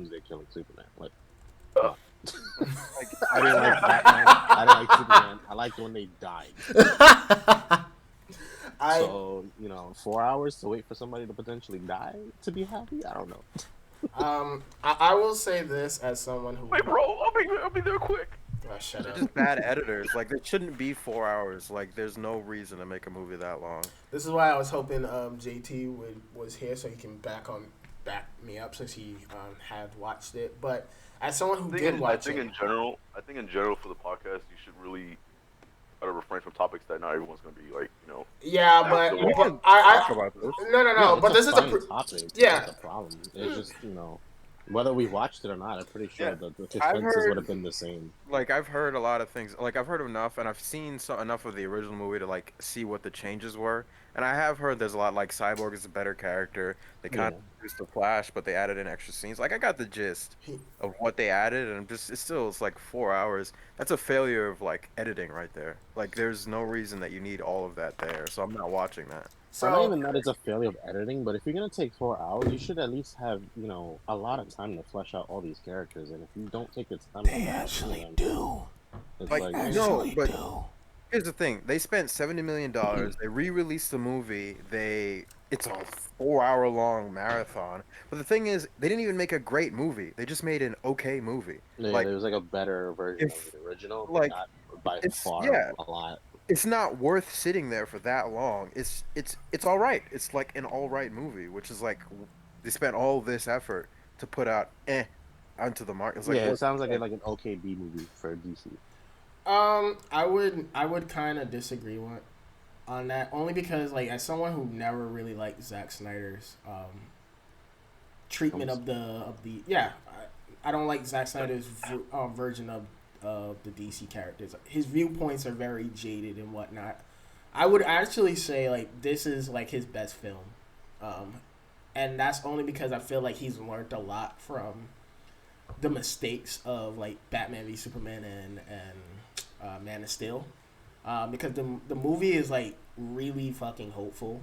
Doomsday killing Superman. Like, come Uh, on. Like, I didn't like Batman. I didn't like Superman. I liked when they died. I So, 4 hours to wait for somebody to potentially die to be happy? I don't know. I will say this as someone who wait, bro, I'll be there quick. shut They're up. just bad editors. Like, they shouldn't be 4 hours. Like, there's no reason to make a movie that long. This is why I was hoping JT was here so he can back me up since he had watched it. But as someone who did I watch think it, in general, for the podcast, you should really try to refrain from topics that not everyone's gonna be like, yeah, down but to We watch. can I talk about this. no, It's but a this is fun topic. It's yeah. not the problem. It's just, whether we watched it or not, I'm pretty sure Yeah, the I've defenses would heard have been the same. like I've heard a lot of things. Like I've heard enough, and I've seen enough of the original movie to like see what the changes were. And I have heard there's a lot like Cyborg is a better character. They kind Yeah. of reduced the Flash, but they added in extra scenes. Like I got the gist of what they added, and it's like 4 hours. That's a failure of like editing right there. Like there's no reason that you need all of that there. So I'm not watching that. Or not So even that it's a failure of editing, but if you're gonna take 4 hours, you should at least have, a lot of time to flesh out all these characters. And if you don't take the time to they flesh out any actually of them, do. it's Like like, no, but do. here's the thing: they spent $70 million. They re-released the movie. It's a 4 hour long marathon. But the thing is, they didn't even make a great movie. They just made an okay movie. yeah, Like there was like a better version of if the original, but like not by it's far yeah, a lot. it's not worth sitting there for that long. It's all right. It's like an all right movie, which is like they spent all this effort to put out onto the market. It's like Yeah, it what? sounds like an okay B movie for DC. I would kind of disagree on that only because like as someone who never really liked Zack Snyder's treatment of the yeah I don't like Zack Snyder's version of the DC characters. His viewpoints are very jaded and whatnot. I would actually say like this is like his best film, and that's only because I feel like he's learned a lot from the mistakes of like Batman v Superman and Man of Steel, because the movie is like really fucking hopeful.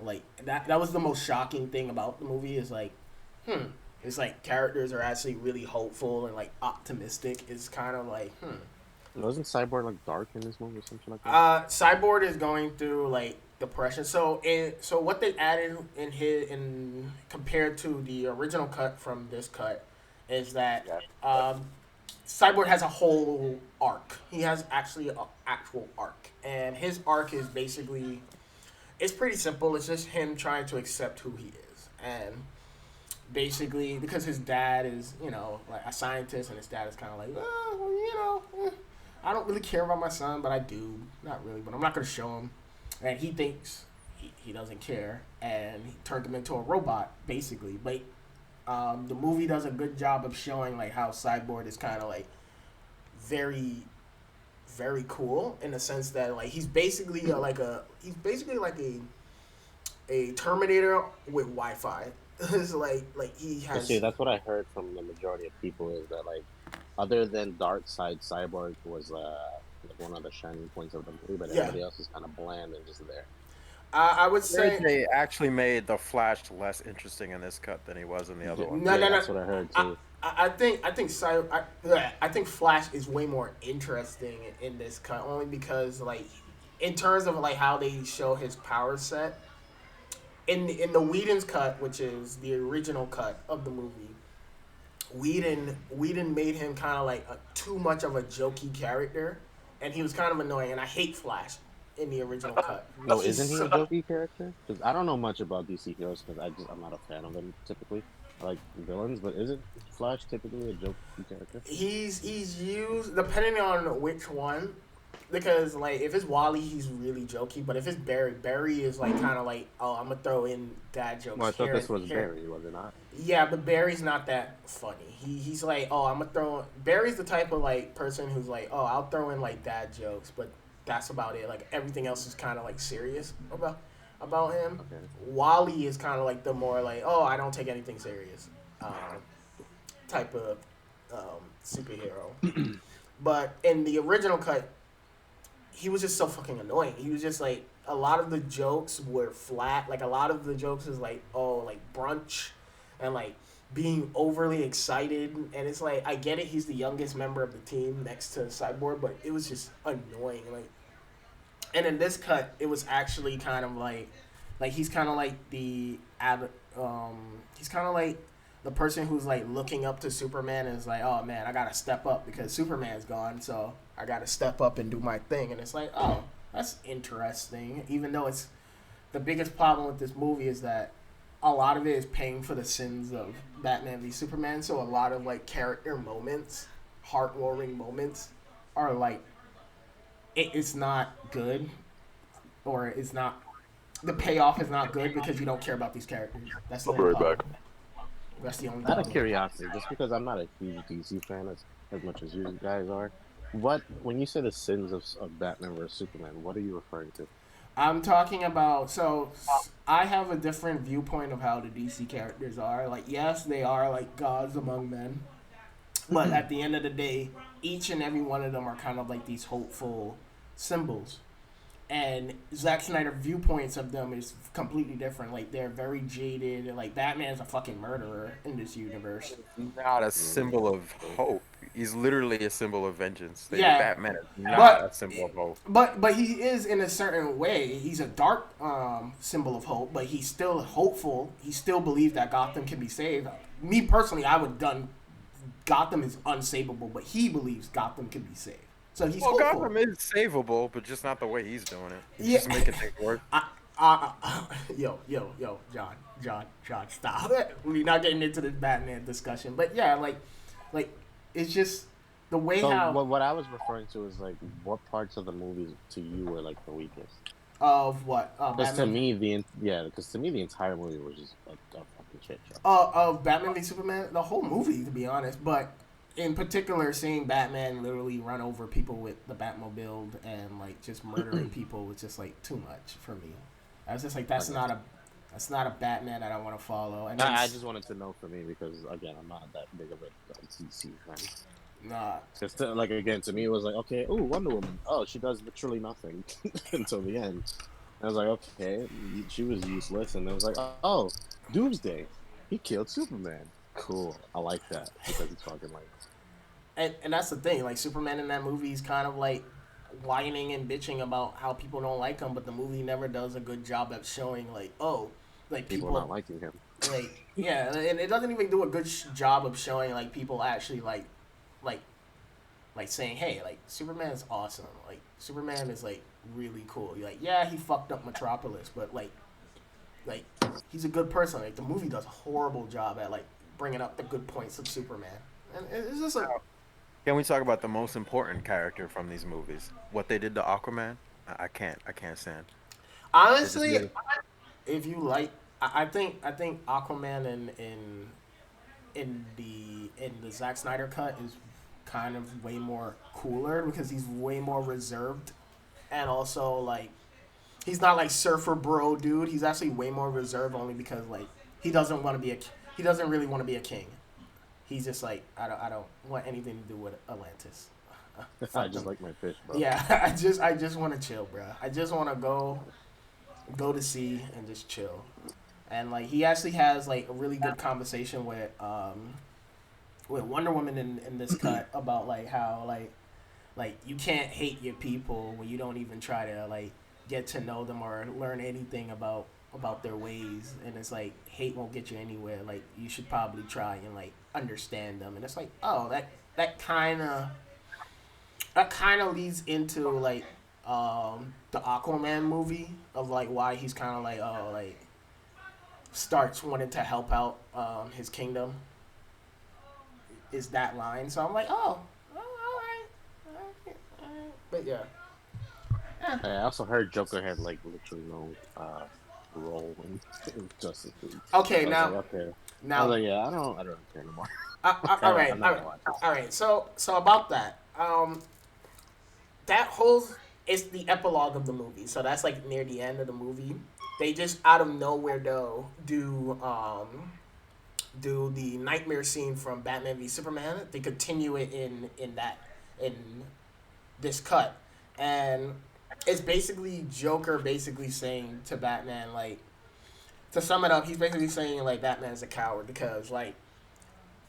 Like that was the most shocking thing about the movie is like, it's like characters are actually really hopeful and like optimistic. It's kind of like, Wasn't Cyborg like dark in this movie or something like that? Cyborg is going through like depression. So what they added in compared to the original cut from this cut is that Cyborg has a whole arc. He has actually an actual arc, and his arc is basically it's pretty simple. It's just him trying to accept who he is, and basically because his dad is like a scientist, and his dad is kind of like, I don't really care about my son, but I do, not really, but I'm not gonna show him, and he thinks he doesn't care, and he turned him into a robot basically, but. The movie does a good job of showing like how Cyborg is kind of like very, very cool in the sense that like he's basically like a Terminator with Wi-Fi. It's like he has. See, that's what I heard from the majority of people is that like, other than Darkseid, Cyborg was like one of the shining points of the movie, but everybody else is kind of bland and just there. I would say They actually made the Flash less interesting in this cut than he was in the other one. no. That's what I heard too. I think Flash is way more interesting in this cut only because like in terms of like how they show his power set in the Whedon's cut, which is the original cut of the movie. Whedon made him kind of like too much of a jokey character, and he was kind of annoying. And I hate Flash in the original cut. No, isn't he a jokey character? Because I don't know much about DC heroes because I'm not a fan of them typically. I like villains, but isn't Flash typically a jokey character? He's used depending on which one, because like if it's Wally, he's really jokey. But if it's Barry is like kind of like, oh, I'm gonna throw in dad jokes. Well, I thought this was here. Barry, was it not? Yeah, but Barry's not that funny. He's like, oh, I'm gonna throw. Barry's the type of like person who's like, oh, I'll throw in like dad jokes, but that's about it. Like everything else is kind of like serious about him. Okay. Wally is kind of like the more like, oh, I don't take anything serious type of superhero. But in the original cut, he was just so fucking annoying. He was just like, a lot of the jokes were flat. Like a lot of the jokes is like, oh, like brunch, and like being overly excited, and it's like I get it. He's the youngest member of the team next to Cyborg, but it was just annoying. Like, and in this cut, it was actually kind of like he's kind of like he's kind of like the person who's like looking up to Superman and is like, oh man, I gotta step up because Superman's gone, so I gotta step up and do my thing. And it's like, oh, that's interesting. Even though it's the biggest problem with this movie is that a lot of it is paying for the sins of Batman v Superman. So a lot of like character moments, heartwarming moments, are like it's not good, or it's not the payoff is not good because you don't care about these characters. That's the I'll be only right back. problem. That's the only Out of problem. curiosity, just because I'm not a huge DC fan as much as you guys are, what when you say the sins of Batman versus Superman, what are you referring to? I'm talking about I have a different viewpoint of how the DC characters are. Like, yes, they are like gods among men, but at the end of the day, each and every one of them are kind of like these hopeful symbols. And Zack Snyder viewpoints of them is completely different. Like, they're very jaded. Like, Batman's a fucking murderer in this universe. Not a symbol of hope. He's literally a symbol of vengeance. Yeah, Batman is not a but symbol of hope. but he is in a certain way. He's a dark symbol of hope, but he's still hopeful. He still believes that Gotham can be saved. Me personally, I would have done Gotham is unsavable, but he believes Gotham can be saved. So he's Well, hopeful. Gotham is savable, but just not the way he's doing it. He's Yeah. just making things worse. John, stop. We're not getting into this Batman discussion, but yeah, like it's just the way So how what I was referring to is like what parts of the movies to you were like the weakest? of what Because to Batman. me because to me the entire movie was just a fucking shit show. Of Batman v Superman, the whole movie, to be honest, but in particular, seeing Batman literally run over people with the Batmobile and like just murdering people was just like too much for me. I was just like, that's not a Batman that I want to follow. And then, I just wanted to know for me because again I'm not that big of a DC fan. nah, Just like again to me it was like okay, oh Wonder Woman, oh she does literally nothing until the end. I was like okay, she was useless, and it was like oh Doomsday, he killed Superman. Cool, I like that because he's fucking like. and that's the thing. Like, Superman in that movie is kind of like whining and bitching about how people don't like him, but the movie never does a good job at showing like, oh, like People not liking him. like, yeah, and it doesn't even do a good job of showing like people actually like like saying, hey, like Superman's awesome. Like, Superman is like really cool. You're like, yeah, he fucked up Metropolis, but like he's a good person. Like, the movie does a horrible job at like bringing up the good points of Superman, and it's just like, Can we talk about the most important character from these movies? What they did to Aquaman? I can't stand. They just honestly, made it. if you like, I think Aquaman in the Zack Snyder cut is kind of way more cooler because he's way more reserved, and also like he's not like surfer bro dude. He's actually way more reserved only because like he doesn't want to be he doesn't really want to be a king. He's just like, I don't want anything to do with Atlantis. I Fuck just them. like my fish, bro. Yeah, I just want to chill, bro. I just want to go to sea and just chill. And like he actually has like a really good conversation with Wonder Woman in this cut about like how like you can't hate your people when you don't even try to like get to know them or learn anything about their ways. And it's like hate won't get you anywhere. Like, you should probably try and like understand them. And it's like, oh, that kind of leads into like the Aquaman movie of like why he's kind of like, oh, like starts wanting to help out his kingdom is that line. So I'm like, oh, all right, but yeah. I also heard Joker had like literally no role in Justice League. Okay, I was now like, okay. I now was like, yeah, I don't care anymore. all right, I'm not gonna watch it. all right. So about that, that whole is the epilogue of the movie. So that's like near the end of the movie. They just out of nowhere though do the nightmare scene from Batman v Superman. They continue it in this cut, and it's basically Joker basically saying to Batman, like, to sum it up, he's basically saying like Batman's a coward because like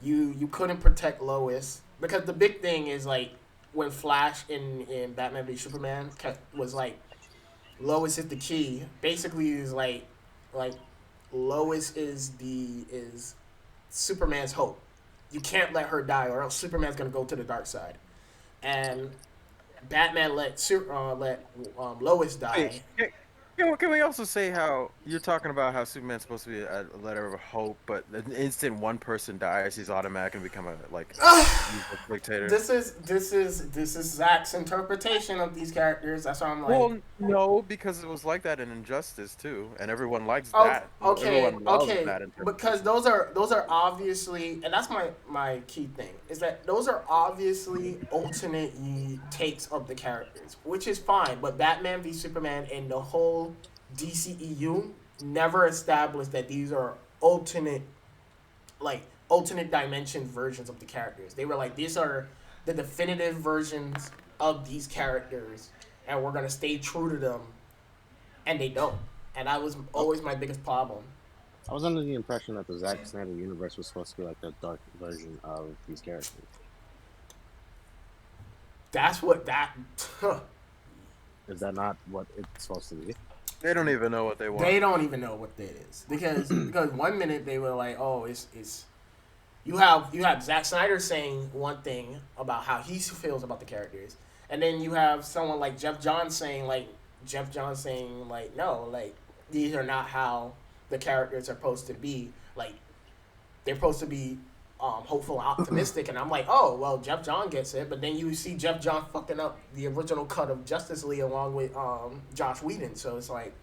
You couldn't protect Lois because the big thing is like when Flash in Batman v Superman was like Lois is the key. Basically, is like Lois is Superman's hope. You can't let her die, or else Superman's gonna go to the dark side. And Batman let Lois Wait, die. can we also say how you're talking about how Superman's supposed to be a letter of hope, but the instant one person dies, he's automatically become a like evil dictator? This is Zack's interpretation of these characters. That's why I'm like, Well, no, because it was like that in Injustice too, and everyone likes oh, that. okay, Everyone loves okay, that because interpretation. those are obviously, and that's my key thing is that those are obviously alternate takes of the characters, which is fine. But Batman v Superman and the whole DCEU never established that these are alternate dimension versions of the characters. They were like, these are the definitive versions of these characters, and we're gonna stay true to them, and they don't. And that was Oh, always my biggest problem. I was under the impression that the Zack Snyder universe was supposed to be like the dark version of these characters. That's what that. Is that not what it's supposed to be? They don't even know what they want. They don't even know what that is because one minute they were like, oh, it's you have Zack Snyder saying one thing about how he feels about the characters, and then you have someone like Jeff John saying like no, like these are not how the characters are supposed to be. Like they're supposed to be hopeful and optimistic, and I'm like, oh well, Jeff John gets it, but then you see Jeff John fucking up the original cut of Justice League along with Josh Whedon, so it's like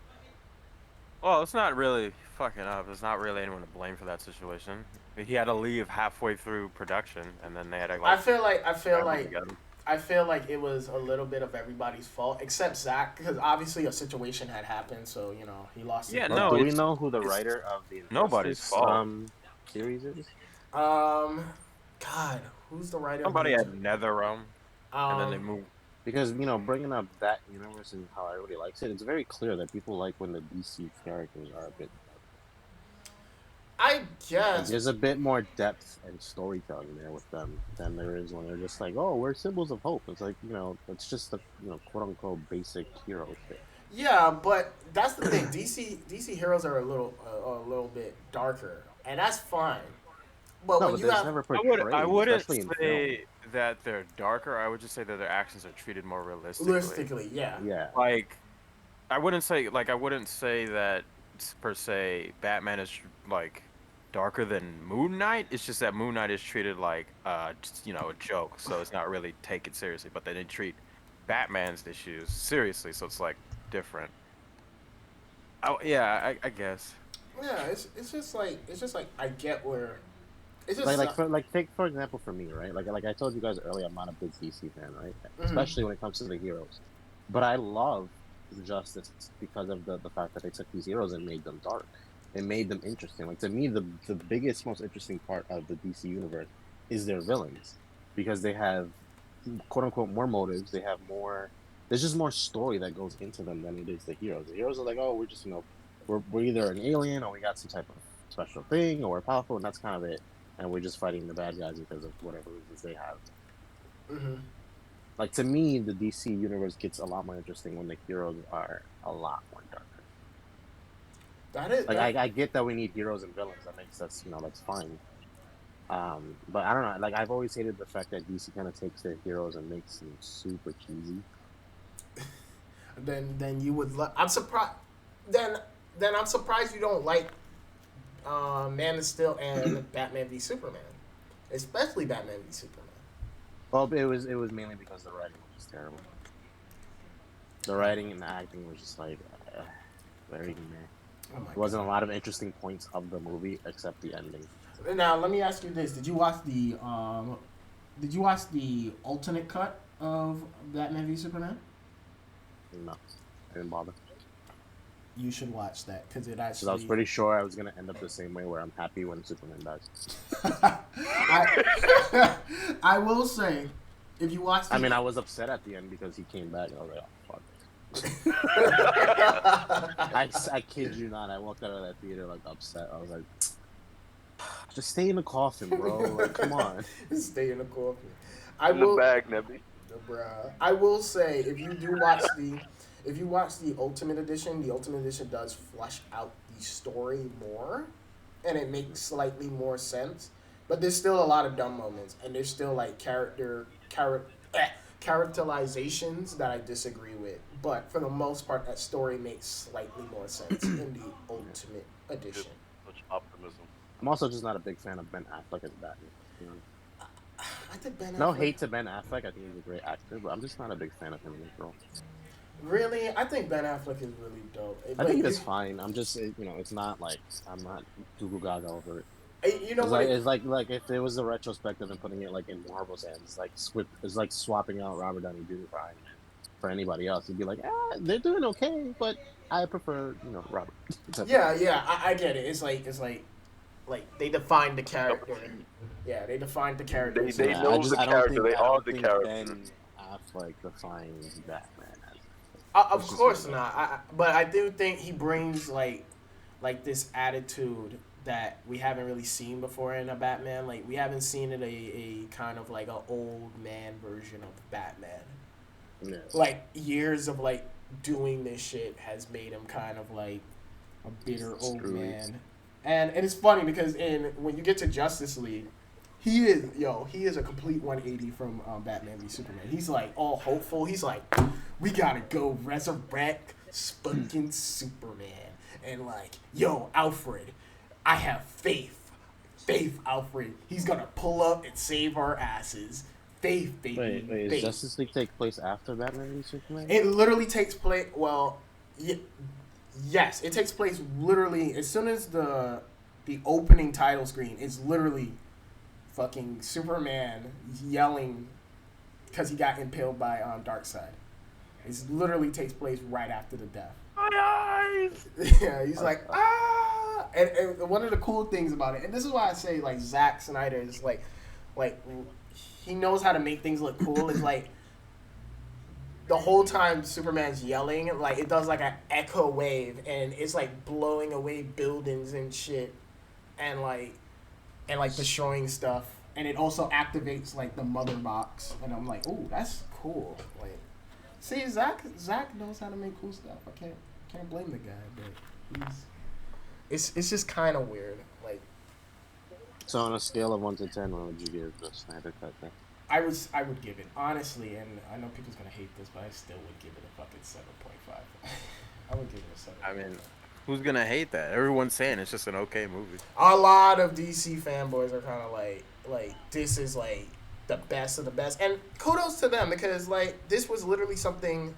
Well, it's not really fucking up. There's not really anyone to blame for that situation. He had to leave halfway through production, and then they had to I like feel like I feel scramble like together. I feel like it was a little bit of everybody's fault except Zach because obviously a situation had happened, so he lost it. Yeah, Well, no, do we it's know who the it's writer of the nobody's Injustice fault. series is? Um, God, who's the writer of Somebody the? had NetherRealm, and then they Um, moved. Because bringing up that universe and how everybody likes it, it's very clear that people like when the DC characters are a bit I like guess there's a bit more depth and storytelling there with them than there is when they're just like, oh, we're symbols of hope. It's like it's just the quote unquote basic hero shit. yeah, but that's the thing. DC heroes are a little bit darker, and that's fine. But No, when but you that's have never I portrayed, wouldn't especially in film. say that they're darker. I would just say that their actions are treated more realistically. realistically, yeah, Yeah, Like I wouldn't say that per se Batman is like darker than Moon Knight. It's just that Moon Knight is treated like just, a joke, so it's not really taken seriously. But they didn't treat Batman's issues seriously, so it's like different. Oh yeah, I guess. yeah. It's just like I get where it's like just. like for like take for example for me, right? Like I told you guys earlier, I'm not a big DC fan, right? Mhm. Especially when it comes to the heroes. But I love Justice because of the fact that they took these heroes and made them dark. It made them interesting. Like to me, the biggest, most interesting part of the DC universe is their villains because they have quote unquote more motives. They have more. There's just more story that goes into them than it is the heroes. The heroes are like, oh, we're just we're either an alien or we got some type of special thing or we're powerful, and that's kind of it. And we're just fighting the bad guys because of whatever reasons they have. Mhm. Like to me, the DC universe gets a lot more interesting when the heroes are a lot more darker. That is Like that. I get that we need heroes and villains. That makes us, that's fine. But I don't know. Like I've always hated the fact that DC kind of takes their heroes and makes them super cheesy. Then you would. I'm surprised. Then then I'm surprised you don't like Man of Steel and Batman v Superman, especially Batman v Superman. Well, it was mainly because the writing was just terrible. The writing and the acting was just like very meh. Oh my There wasn't a god. lot of interesting points of the movie except the ending. Now let me ask you this: Did you watch the alternate cut of Batman v Superman? No, I didn't bother. You should watch that because it Because I was actually. pretty sure I was gonna end up the same way where I'm happy when Superman dies. I, I will say, if you watch the, I mean, I was upset at the end because he came back. I was like, oh, fuck. I kid you not. I walked out of that theater like upset. I was like, Just stay in the coffin, bro. Like, come on. Stay in the coffin. I In the will, bag, Nebby. bruh. I will say if you do watch if you watch the Ultimate Edition does flesh out the story more, and it makes slightly more sense. But there's still a lot of dumb moments, and there's still like characterizations that I disagree with. But for the most part, that story makes slightly more sense in the Ultimate Just Edition. such optimism. I'm also just not a big fan of Ben Affleck as Batman. You know? I think Ben No Affleck. hate to Ben Affleck. I think he's a great actor, but I'm just not a big fan of him in this role. Really, I think Ben Affleck is really dope. I But think it's fine. I'm just, it's not like I'm not Google Gaga over it. you know It's what? like like if there was a retrospective and putting it like in Marvel's hands, it's like swapping out Robert Downey Jr. for Iron Man. For anybody else, you'd be like, they're doing okay, but I prefer Robert. Yeah, yeah, I get it. Like they defined the Cup character. of tea. Yeah, they defined the character. They Yeah, know the character. They I are don't the think character. Ben Affleck defines Batman. Of It's just course me. not. But I do think he brings like this attitude that we haven't really seen before in a Batman. Like we haven't seen it a kind of like a old man version of Batman. Yeah. Like years of like doing this shit has made him kind of like a bitter old Screwy. man. And it's funny because when you get to Justice League, he is a complete 180 from Batman v Superman. He's like all hopeful. He's like, we gotta go resurrect fucking Superman. And like, yo, Alfred, I have faith. Faith, Alfred. He's gonna pull up and save our asses. Faith, baby. Wait, faith. does Justice League take place after Batman v Superman? It literally takes place. Well, yes, it takes place literally as soon as the opening title screen is literally fucking Superman yelling because he got impaled by Darkseid. It literally takes place right after the death. My eyes. Yeah, he's like ah, and one of the cool things about it, and this is why I say like Zack Snyder is like he knows how to make things look cool. Is like the whole time Superman's yelling, like it does like an echo wave, and it's like blowing away buildings and shit, and like destroying stuff, and it also activates like the mother box, and I'm like, ooh, that's cool. Like, see, Zack knows how to make cool stuff. I can't blame the guy, but it's just kind of weird. Like, So on a scale of 1 to 10, what would you give the Snyder Cut then? I would give it honestly, and I know people's gonna hate this, but I still would give it a fucking 7.5. I would give it a 7. I mean, who's gonna hate that? Everyone's saying it's just an okay movie. A lot of DC fanboys are kind of like this is like the best of the best, and kudos to them because like this was literally something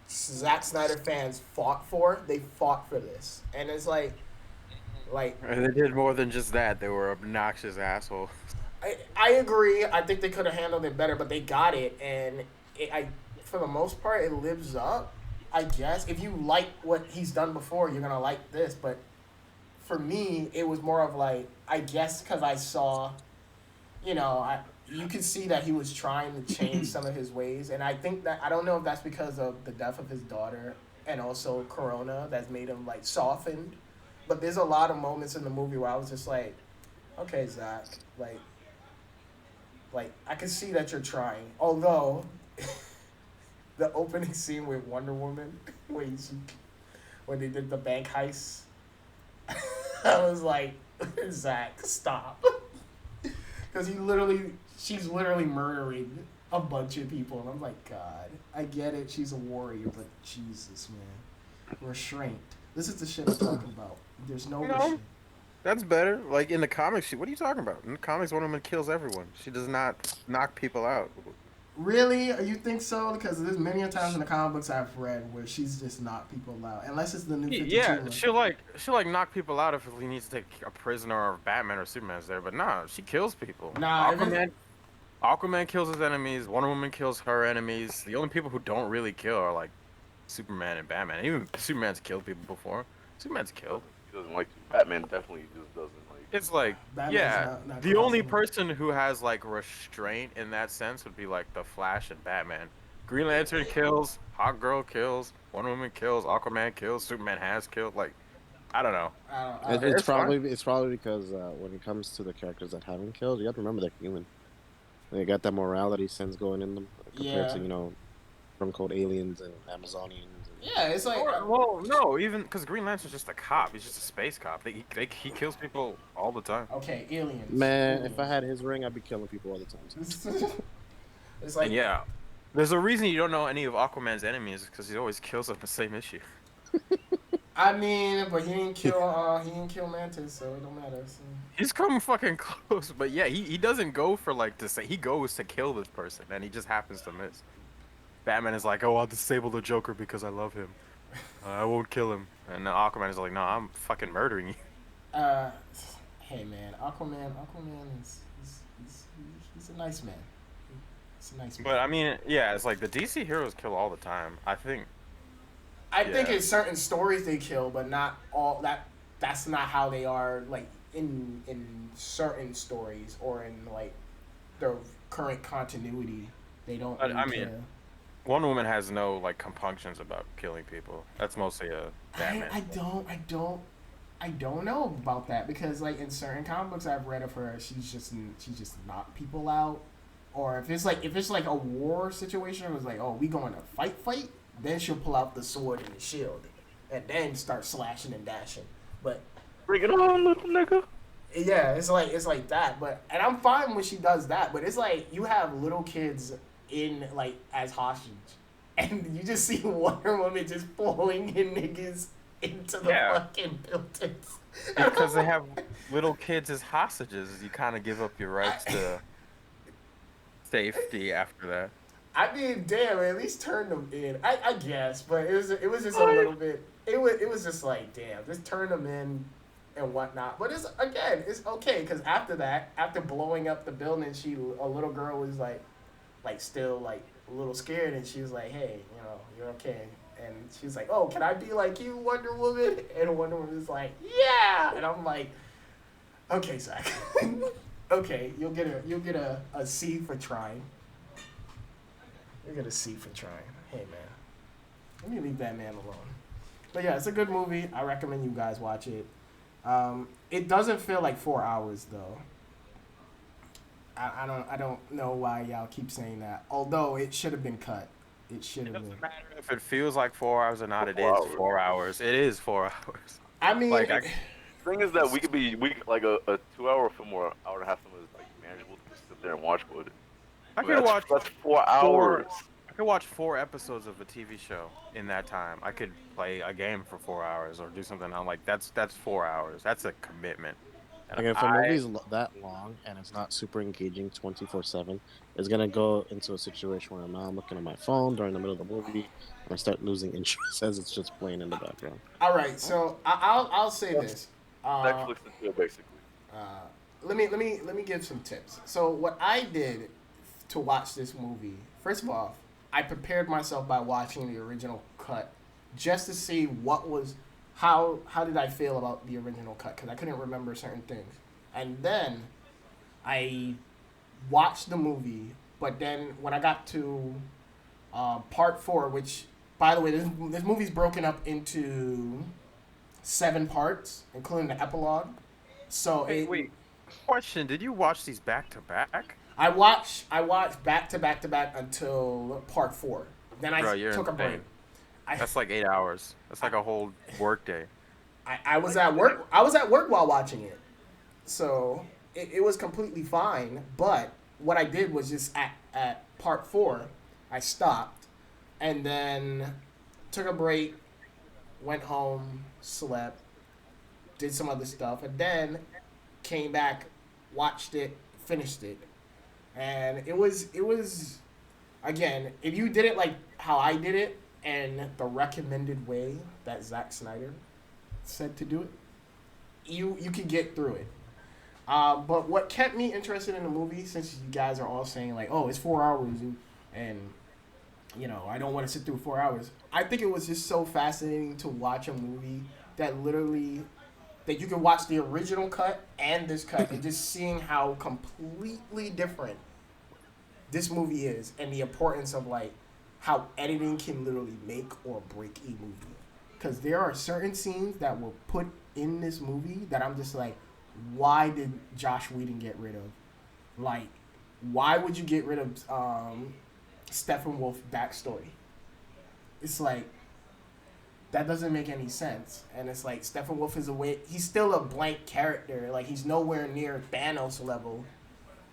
Zack Snyder fans fought for. They fought for this, and it's like And they did more than just that. They were obnoxious assholes. I agree. I think they could have handled it better, but they got it, and for the most part it lives up. I guess if you like what he's done before, you're gonna like this. But for me, it was more of like I guess because I saw, you could see that he was trying to change some of his ways, and I think that I don't know if that's because of the death of his daughter and also Corona that's made him like softened. But there's a lot of moments in the movie where I was just like, okay, Zach, like I can see that you're trying. Although the opening scene with Wonder Woman, when they did the bank heist, I was like, Zach, stop, because she's literally murdering a bunch of people, and I'm like, God, I get it, she's a warrior, but Jesus, man, restraint. This is the shit I'm talking about. There's no restraint. That's better. Like in the comics, what are you talking about? In the comics, Wonder Woman kills everyone. She does not knock people out. Really? You think so? Because there's many a times in the comic books I've read where she's just knocked people out. Unless it's the new 52 Yeah, one. she'll knock people out if he needs to take a prisoner or Batman or Superman's there. But nah, she kills people. Nah, Aquaman kills his enemies. Wonder Woman kills her enemies. The only people who don't really kill are like Superman and Batman. Even Superman's killed people before. Superman's killed. He doesn't like to. Batman definitely just doesn't like. It's like, Batman's yeah, not the only possible. person who has like restraint in that sense would be like the Flash and Batman. Green Lantern kills, Hawk Girl kills, Wonder Woman kills, Aquaman kills, Superman has killed. Like, I don't know. I don't, It's It's fine. probably because when it comes to the characters that haven't killed, you have to remember they're human. They got that morality sense going in them compared to yeah, from code aliens and Amazonians and yeah. It's like Well, no, even because Green Lantern's just a cop. He's just a space cop. He kills people all the time. okay, aliens, man. If I aliens. had his ring, I'd be killing people all the time. It's And like yeah, there's a reason you don't know any of Aquaman's enemies because he always kills them the same issue. I mean, but he didn't kill Mantis, so it don't matter. So. He's come fucking close, but yeah, he doesn't go for like to say he goes to kill this person, and he just happens to miss. Batman is like, oh, I'll disable the Joker because I love him. I won't kill him. And Aquaman is like, no, I'm fucking murdering you. Uh, hey man, Aquaman is he's a nice man. He's a nice man. But I mean, yeah, it's like the DC heroes kill all the time. I think. I think Yeah. in certain stories they kill, but not all. That's not how they are. Like in certain stories or in like the current continuity, they don't. I Really mean, care. Wonder Woman has no like compunctions about killing people. That's mostly a Batman. I don't know about that because like in certain comic books I've read of her, she's just knock people out. Or if it's like a war situation, it was like, oh, we going to fight, then she'll pull out the sword and the shield, and then start slashing and dashing. But Bring it on, little nigga. yeah, it's like that. But and I'm fine when she does that. But it's like you have little kids in like as hostage, and you just see Wonder Woman just pulling in niggas into the Yeah. fucking buildings. Because they have little kids as hostages, you kind of give up your rights to safety after that. I mean, damn, at least turn them in. I guess, but it was just a little bit. It was just like, damn, just turn them in and whatnot. But it's okay because after that, after blowing up the building, a little girl was like still like a little scared, and she was like, hey, you're okay. And she was like, oh, can I be like you, Wonder Woman? And Wonder Woman was like, yeah. And I'm like, okay, Zack. Okay, you'll get a C for trying. You're gonna C for trying. Hey man, let me leave that man alone. But yeah, it's a good movie. I recommend you guys watch it. It doesn't feel like 4 hours though. I don't know why y'all keep saying that. Although it should have been cut. It should It have been. doesn't matter if it feels like 4 hours or not. It 4 is hours. 4 hours. It is 4 hours. I mean, Like, Thing is that we like a 2 hour film or hour and a half film is like manageable to just sit there and watch with it. I But could watch that's 4 hours. I could watch 4 episodes of a TV show in that time. I could play a game for 4 hours or do something. I'm like, that's 4 hours. That's a commitment. And Like if a I, movie's that long and it's not super engaging 24/7, it's gonna go into a situation where now I'm looking at my phone during the middle of the movie and I start losing interest as it's just playing in the background. all right. So I'll say this. Netflix and chill, basically. Let me give some tips. So what I did to watch this movie, first of all, I prepared myself by watching the original cut just to see how did I feel about the original cut because I couldn't remember certain things, and then I watched the movie. But then when I got to part 4, which by the way, this movie's broken up into 7 parts, including the epilogue. So wait. Question: did you watch these back to back? I watched back to back to back until part 4. Then I Bro, you're took a break. insane. That's like 8 hours. That's like a whole work day. I was at work. I was at work while watching it, so it was completely fine. But what I did was just at part 4, I stopped, and then took a break, went home, slept, did some other stuff, and then came back, watched it, finished it, and it was again, if you did it like how I did it and the recommended way that Zack Snyder said to do it, you can get through it. But what kept me interested in the movie, since you guys are all saying like, oh, it's 4 hours and I don't want to sit through 4 hours. I think it was just so fascinating to watch a movie that you can watch the original cut and this cut and just seeing how completely different this movie is and the importance of like how editing can literally make or break a movie. because there are certain scenes that were put in this movie that I'm just like, why did Josh Whedon get rid of? Like, why would you get rid of Steppenwolf backstory? It's like that doesn't make any sense. And it's like Steppenwolf is he's still a blank character. Like he's nowhere near Thanos level,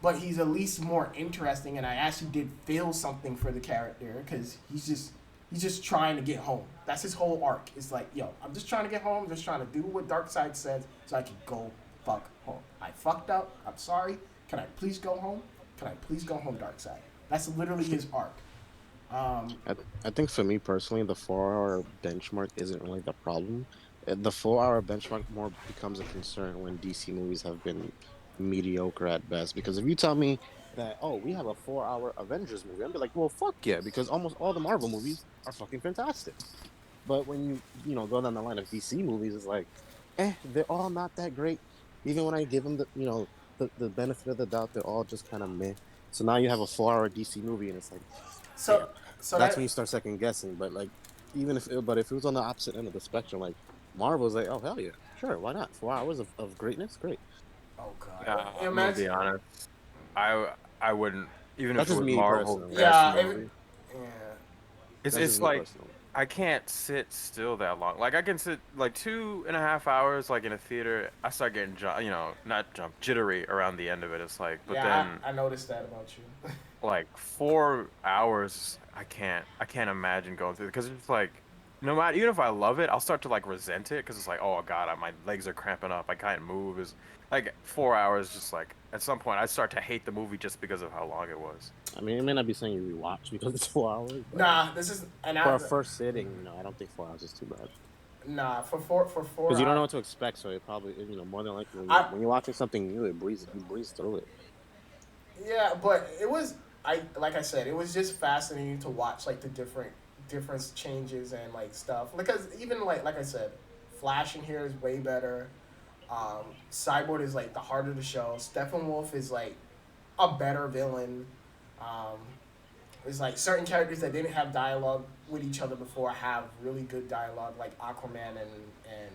but he's at least more interesting. And I actually did feel something for the character because he's just trying to get home. That's his whole arc. It's like, yo, I'm just trying to get home. I'm just trying to do what Darkseid says so I can go fuck home. I fucked up. I'm sorry. Can I please go home? Can I please go home, Darkseid? That's literally his arc. I think for me personally, the 4 hour benchmark isn't really the problem. The 4 hour benchmark more becomes a concern when DC movies have been mediocre at best. Because if you tell me that, oh, we have a 4 hour Avengers movie, I'd be like, well, fuck yeah, because almost all the Marvel movies are fucking fantastic. But when you go down the line of DC movies, it's like, they're all not that great. Even when I give them the benefit of the doubt, they're all just kind of meh. So now you have a 4 hour DC movie, and it's like, damn. So so That's that when you start second guessing. But like, if it was on the opposite end of the spectrum, like Marvel's like, oh hell yeah, sure, why not? 4 hours of greatness, great. oh god, I'm gonna be imagine. honest. I wouldn't even That's if it just was me Marvel's personally. Yeah, best movie. yeah. It's That's just it's me like personally. I can't sit still that long. Like I can sit like 2.5 hours like in a theater. I start getting not jittery around the end of it. It's like, but Yeah, then I noticed that about you. like 4 hours, I can't imagine going through because it's like no matter even if I love it, I'll start to like resent it because it's like oh god, my legs are cramping up. I can't move. Is like 4 hours. Just like at some point, I start to hate the movie just because of how long it was. I mean, it may not be something you rewatch because it's 4 hours, but Nah, this is and for I a first sitting, I don't think 4 hours is too bad. nah for Because four you don't know hours. what to expect, so it probably, more than likely I when you're watching something new, you breeze through it. Yeah, but it was like I said, it was just fascinating to watch like the difference changes and like stuff because even like I said, Flash in here is way better. Cyborg is like the heart of the show. Steppenwolf is like a better villain. Um, it's like certain characters that didn't have dialogue with each other before have really good dialogue, like and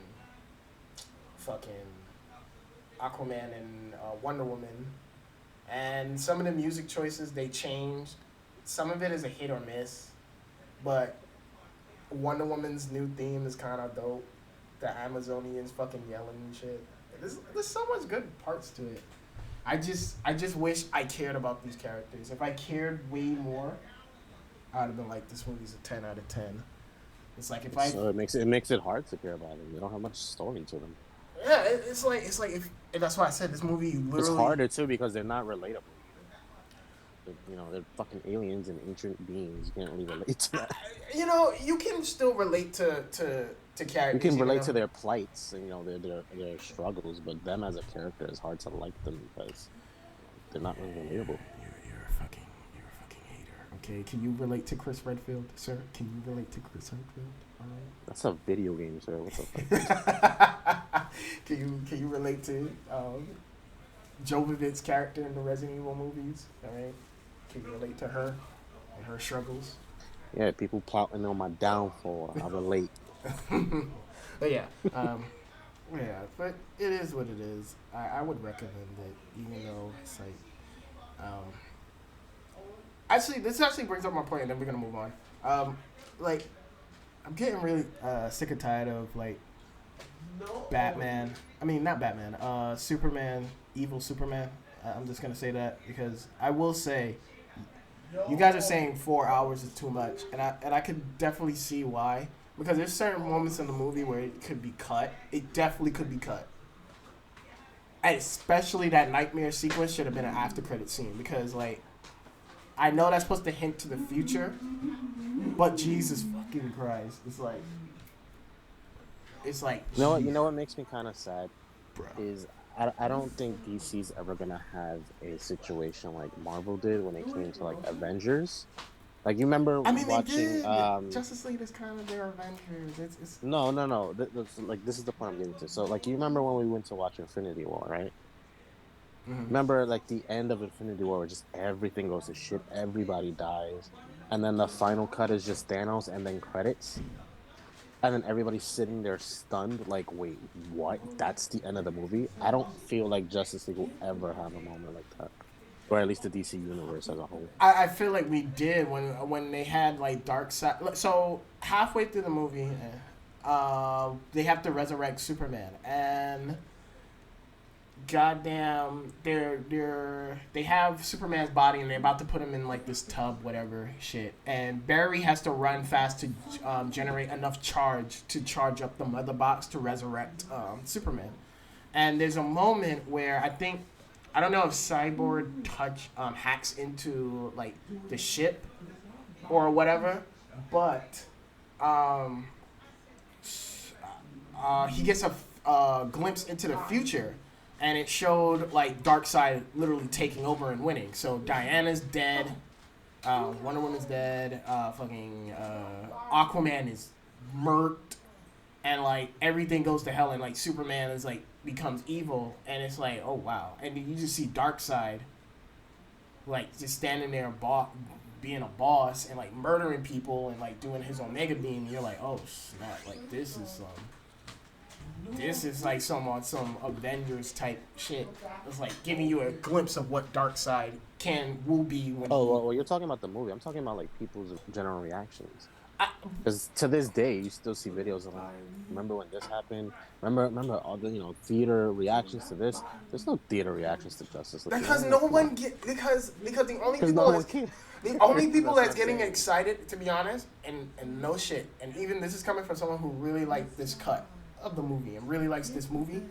fucking Aquaman and Wonder Woman. And some of the music choices they changed. Some of it is a hit or miss, but Wonder Woman's new theme is kind of dope. The Amazonians fucking yelling and shit. There's so much good parts to it. I just wish I cared about these characters. If I cared way more, I'd have been like, this movie's a 10 out of 10. It's like So it makes it hard to care about them. They don't have much story to them. yeah, it's like if and that's why I said this movie It's literally. harder too because they're not relatable either. They're fucking aliens and ancient beings. You can't really relate to that. You can still relate to characters. You can even relate though- to their plights and their struggles, but them as a character is hard to like them because they're not really relatable. You're a fucking hater. Okay, can you relate to Chris Redfield, sir? Can you relate to Chris Redfield? All That's a video game, sir. What the fuck? right. Can you relate to Jovovic's character in the Resident Evil movies? All right. Can you relate to her and her struggles? Yeah, people plotting on my downfall. I relate. But yeah, but it is what it is. I would recommend it, even though it's like, actually, this actually brings up my point, and then we're gonna move on. Like, I'm getting really sick and tired of like Batman. I mean, not Batman. Superman, evil Superman. I'm just gonna say that because I will say, you guys are saying 4 hours is too much, and I could definitely see why. Because there's certain moments in the movie where it could be cut. It definitely could be cut. And especially that nightmare sequence should have been an after credit scene because like I know that's supposed to hint to the future, but Jesus fucking Christ, it's like You know what makes me kind of sad bro. is I don't think DC's ever gonna have a situation like Marvel did when it came to like Avengers. Like you remember I mean, watching? they did. Justice League is kind of their Avengers. It's No. This is the point I'm getting to. So like you remember when we went to watch Infinity War, right? mhm. Remember like the end of Infinity War, where just everything goes to shit, everybody dies, and then the final cut is just Thanos and then credits. and then everybody's sitting there stunned, like, wait, what? That's the end of the movie? I don't feel like Justice League will ever have a moment like that, or at least the DC universe as a whole. I feel like we did when they had like Dark Side. So halfway through the movie, they have to resurrect Superman, and goddamn, they have Superman's body, and they're about to put him in like this tub, whatever shit. And Barry has to run fast to generate enough charge to charge up the mother box to resurrect Superman. And there's a moment where I don't know if Cyborg hacks into like the ship or whatever, but um, he gets a glimpse into the future, and it showed like Darkseid literally taking over and winning. So Diana's dead, Wonder Woman's dead, Aquaman is murked, and like everything goes to hell, and like Superman is like becomes evil, and it's like, oh wow, and you just see Darkseid like just standing there, being a boss and like murdering people and like doing his Omega beam. And you're like, oh snap, like this is like some Avengers type shit. It's like giving you a glimpse of what Darkseid will be when. Oh, well, you're talking about the movie. I'm talking about like people's general reactions. Because to this day, you still see videos of like, remember when this happened? Remember all the theater reactions to this? There's no theater reactions to Justice League. Because no one because the only people the only people that's getting excited, to be honest, and no shit, and even this is coming from someone who really liked this cut of the movie and really likes this movie,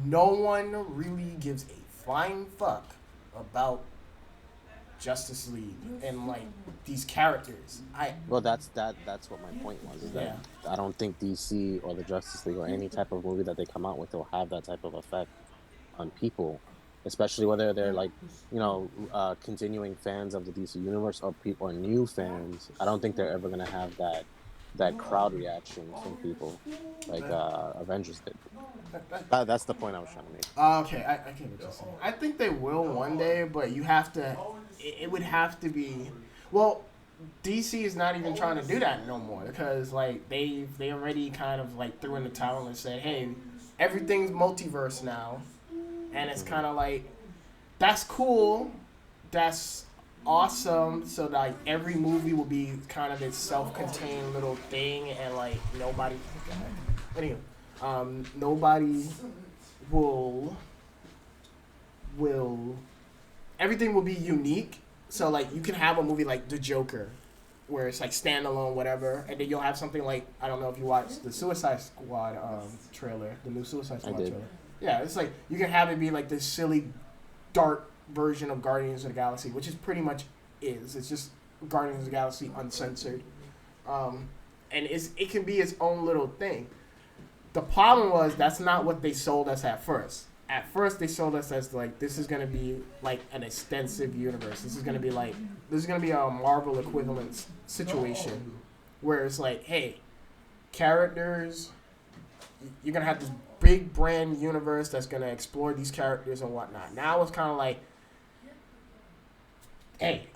no one really gives a flying fuck about Justice League and like these characters. Well, that's what my point was. Is that I don't think DC or the Justice League or any type of movie that they come out with will have that type of effect on people, especially whether they're like continuing fans of the DC universe or new fans. I don't think they're ever gonna have that crowd reaction from people like Avengers did. That's the point I was trying to make. Okay, I get what you're saying. I think they will one day, but you have to. It would have to be. Well, DC is not even trying to do that no more because like they already kind of like threw in the towel and said, hey, everything's multiverse now, and it's kind of like that's cool, that's awesome. So like every movie will be kind of its self-contained little thing, and like nobody. Anyway, nobody will everything will be unique. So like you can have a movie like The Joker where it's like standalone whatever, and then you'll have something like, I don't know if you watched the Suicide Squad trailer, the new Suicide Squad trailer. Yeah, it's like you can have it be like this silly dark version of Guardians of the Galaxy, which is pretty much it's just Guardians of the Galaxy uncensored. And it can be its own little thing. The problem was that's not what they sold us at first. At first, they sold us as like this is gonna be like an extensive universe. This is gonna be a Marvel equivalent situation, where it's like, hey, characters, you're gonna have this big brand universe that's gonna explore these characters and whatnot. Now it's kind of like, hey,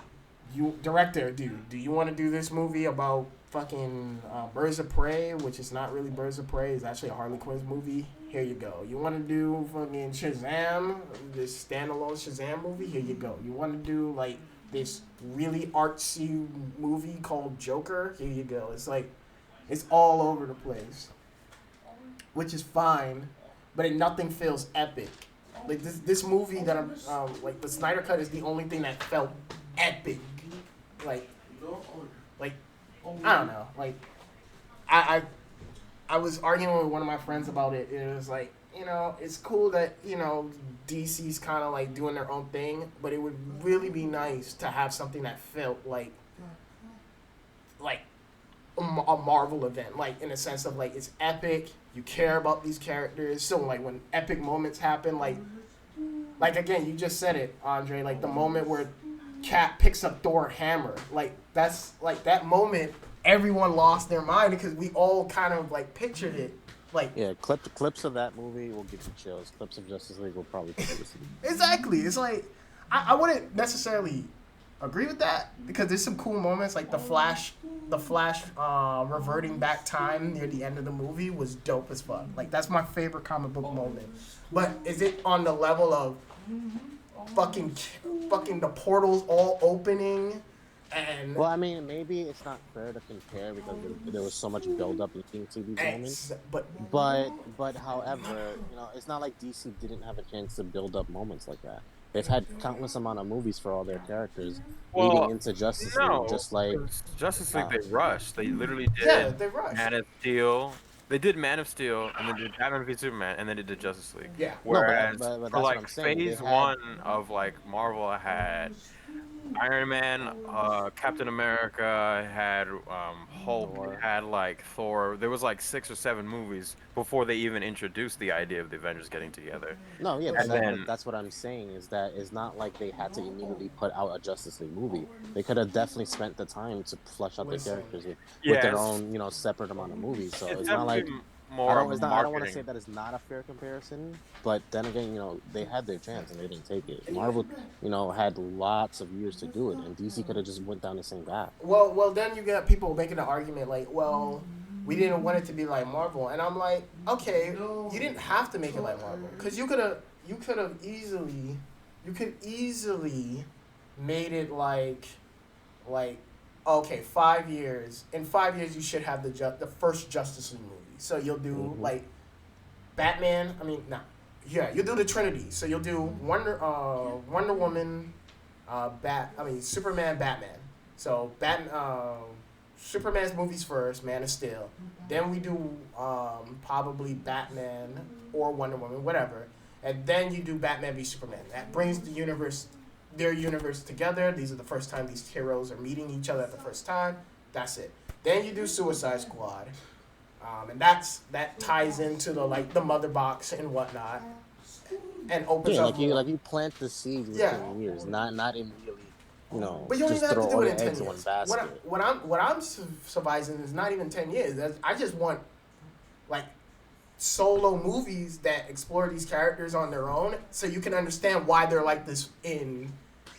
you director, dude, do you want to do this movie about fucking Birds of Prey, which is not really Birds of Prey, it's actually a Harley Quinn movie? Here you go. You want to do fucking Shazam, this standalone Shazam movie? Here you go. You want to do like this really artsy movie called Joker? Here you go. It's like it's all over the place, which is fine, but nothing feels epic. Like this movie that I'm like the Snyder Cut is the only thing that felt epic. Like I don't know. Like I was arguing with one of my friends about it. It was like, it's cool that, DC's kind of like doing their own thing, but it would really be nice to have something that felt like a Marvel event, like in a sense of like it's epic. You care about these characters, so like when epic moments happen, like again, you just said it, Andre. Like the moment where Cap picks up Thor's hammer, like that's like that moment. Everyone lost their mind because we all kind of like pictured it. Like clips of that movie will give you chills. Clips of Justice League will probably give you. Exactly. It's like I wouldn't necessarily agree with that because there's some cool moments like the Flash reverting back time near the end of the movie was dope as fuck. Like that's my favorite comic book moment. But is it on the level of fucking the portals all opening and Well, I mean, maybe it's not fair to compare because there was so much build up leading to these moments. But however, it's not like DC didn't have a chance to build up moments like that. They've had countless amount of movies for all their characters leading Well, into Justice League, no, just like 'cause Justice League uh, they rushed. They literally yeah, did they rushed. Man of Steel. They did Man of Steel, and then did Batman v Superman, and then they did Justice League. Yeah. no, Whereas but for that's what like I'm saying. They Phase had One of like Marvel had Iron Man, Captain America, had Hulk, Thor. had like Thor. There was like 6 or 7 movies before they even introduced the idea of the Avengers getting together. No, yeah, And but then that's what I'm saying is that it's not like they had to immediately put out a Justice League movie. They could have definitely spent the time to flesh out the Listen. characters with their yes, own, separate amount of movies. So it's it's not like definitely more of a I don't want to say marketing. that it's not a fair comparison, but then again, they had their chance and they didn't take it. Marvel, had lots of years to do it, and DC could have just went down the same path. Well, then you got people making an argument like, well, we didn't want it to be like Marvel, and I'm like, okay, you didn't have to make it like Marvel, because you could easily made it like, okay, 5 years. In 5 years, you should have the first Justice League movie. So you'll do like Batman. I mean, you'll do the Trinity. So you'll do Wonder Woman, Superman, Batman. So Superman's movies first, Man of Steel. Then we do probably Batman or Wonder Woman, whatever. And then you do Batman v Superman. That brings their universe together. These are the first time these heroes are meeting each other at the first time. That's it. Then you do Suicide Squad. And that ties into the mother box and whatnot, and opens Yeah, up. you plant the seeds in 10 years, not immediately, But you don't just even have throw to do all it your in 10 eggs in one years. basket. What I'm surmising is not even 10 years. I just want like solo movies that explore these characters on their own, so you can understand why they're like this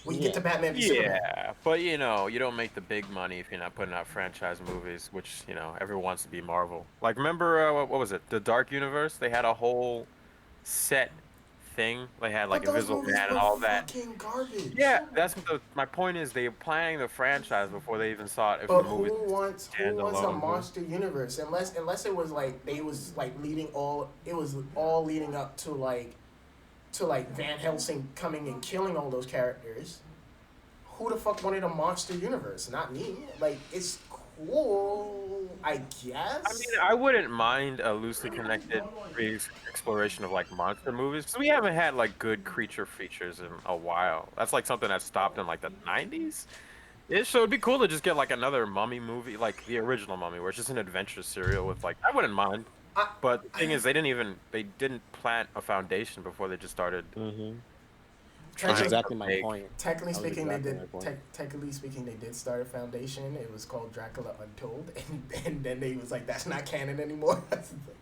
when you get to Batman v Superman. Yeah, but you don't make the big money if you're not putting out franchise movies, which everyone wants to be Marvel. Like, remember what was it? The Dark Universe? They had a whole set thing. They had like But those Invisible movies Man and were all that. fucking garbage. Yeah, that's what my point is. They were planning the franchise before they even saw it. If But the movie who wants a standalone. monster universe? Unless it was like they was like it was all leading up to Van Helsing coming and killing all those characters. Who the fuck wanted a monster universe? Not me. Like, it's cool, I guess. I mean, I wouldn't mind a loosely connected exploration of like monster movies, because we haven't had like good creature features in a while. That's like something that stopped in like the 90s. So it'd be cool to just get like another Mummy movie, like the original Mummy, where it's just an adventure serial with like, I wouldn't mind. But the thing is, they didn't plant a foundation before they just started. Mm-hmm. Technically- That's exactly my point. Technically That was speaking, exactly they my did. point. Technically speaking, they did start a foundation. It was called Dracula Untold, and then they was like, "That's not canon anymore."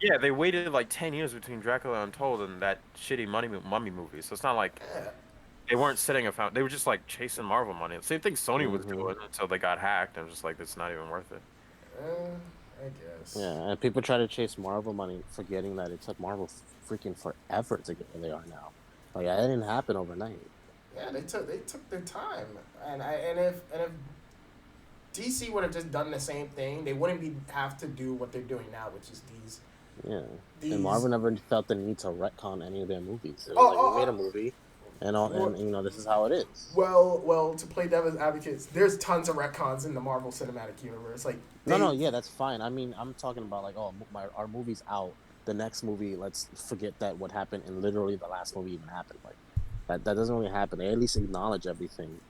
Yeah, they waited like 10 years between Dracula Untold and that shitty Mummy movie. So it's not like Yeah. they weren't setting a found. They were just like chasing Marvel money. Same thing Sony was Mhm. doing until they got hacked. I'm just like, it's not even worth it. I guess. Yeah, and people try to chase Marvel money, forgetting that it took Marvel freaking forever to get where they are now. Like, that didn't happen overnight. Yeah, they took their time, and if DC would have just done the same thing, they wouldn't have to do what they're doing now, which is Yeah, these. and Marvel never felt the need to retcon any of their movies. It was we made a movie, and this is how it is. Well, to play devil's advocates, there's tons of retcons in the Marvel Cinematic Universe. Like Yeah, that's fine. I mean, I'm talking about like, our movie's out. The next movie, let's forget that what happened in literally the last movie even happened. Like, that doesn't really happen. They at least acknowledge everything,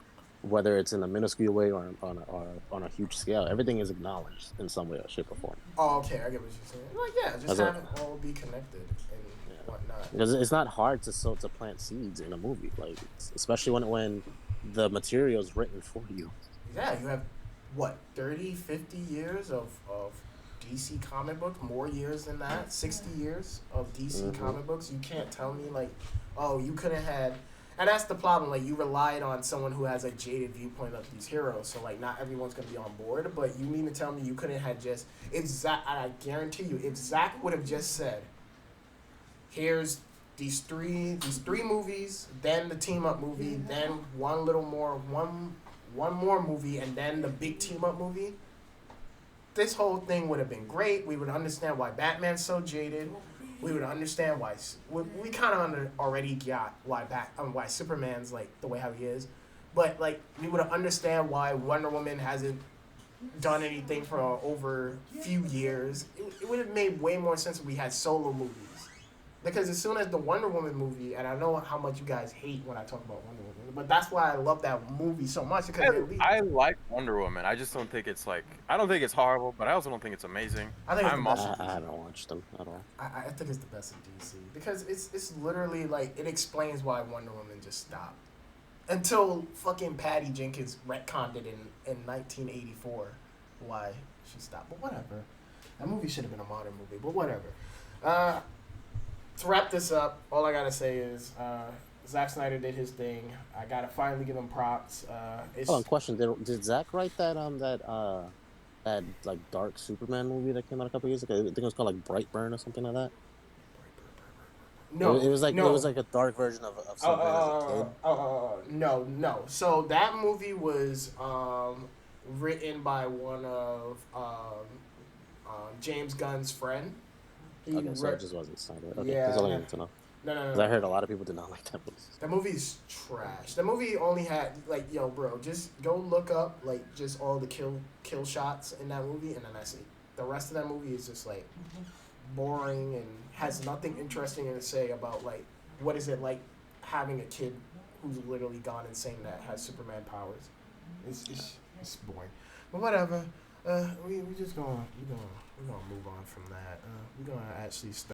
whether it's in a minuscule way or on a huge scale. Everything is acknowledged in some way or shape or form. Oh, okay, I get what you're saying. Like, yeah, just have it all be connected and whatnot. Because it's not hard to plant seeds in a movie, like, especially when the material is written for you. Yeah, you have, 30, 50 years of DC comic books, more years than that, 60 years of DC comic books. You can't tell me, like, oh, you could have had... And that's the problem. Like, you relied on someone who has a jaded viewpoint of these heroes, so like not everyone's gonna be on board. But you mean to tell me you couldn't have just if Zack? I guarantee you, if Zack would have just said, "Here's these three movies, then the team up movie, then one more movie, and then the big team up movie," this whole thing would have been great. We would understand why Batman's so jaded. We would understand why we kind of already got why Superman's like the way how he is, but like we would understand why Wonder Woman hasn't done anything for over few years. It would have made way more sense if we had solo movies. Because as soon as the Wonder Woman movie, and I know how much you guys hate when I talk about Wonder Woman, but that's why I love that movie so much. Because I like Wonder Woman. I just don't think it's like I don't think it's horrible, but I also don't think it's amazing. I think it's the best. I haven't watched them at all. I think it's the best in DC because it's literally like it explains why Wonder Woman just stopped until fucking Patty Jenkins retconned it in 1984 why she stopped. But whatever, that movie should have been a modern movie. But whatever. To wrap this up, all I gotta say is Zack Snyder did his thing. I gotta finally give him props. Hold on, question: Did Zack write that that like dark Superman movie that came out a couple years ago? I think it was called like Brightburn or something like that. No, it was like no. it was like a dark version of Superman as a kid. No. So that movie was written by one of James Gunn's friend. Okay, so it just wasn't Snyder. Okay, Yeah, that's all I needed to know. No. 'Cause I heard a lot of people did not like that movie. That movie's trash. The movie only had like, yo, bro, just go look up like just all the kill shots in that movie, and then that's it. The rest of that movie is just like boring and has nothing interesting to say about like what is it like having a kid who's literally gone insane that has Superman powers. It's boring, but whatever. We just gonna move on from that. We're gonna actually start.